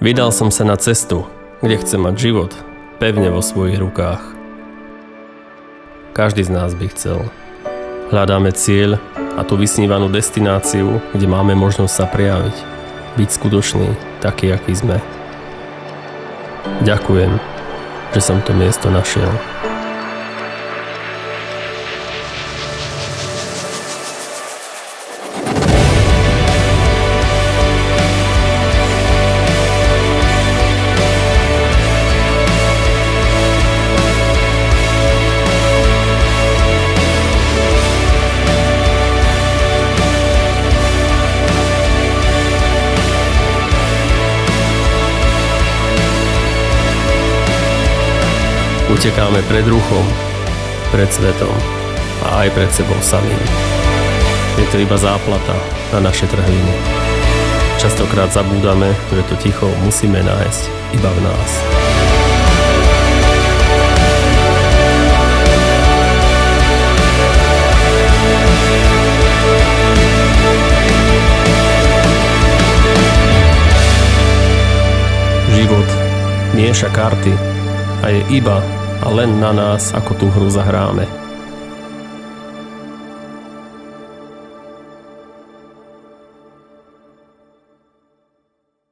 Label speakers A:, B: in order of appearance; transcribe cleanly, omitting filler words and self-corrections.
A: Vydal som sa na cestu, kde chcem mať život pevne vo svojich rukách. Každý z nás by chcel. Hľadáme cieľ a tú vysnívanú destináciu, kde máme možnosť sa prejaviť. Byť skutočný, taký, aký sme. Ďakujem, že som to miesto našiel. Utekáme pred ruchom, pred svetom a aj pred sebou samým. Je to iba záplata na naše trhliny. Častokrát zabúdame, že to ticho musíme nájsť iba v nás. Život mieša karty a je iba a len na nás, ako tú hru zahráme.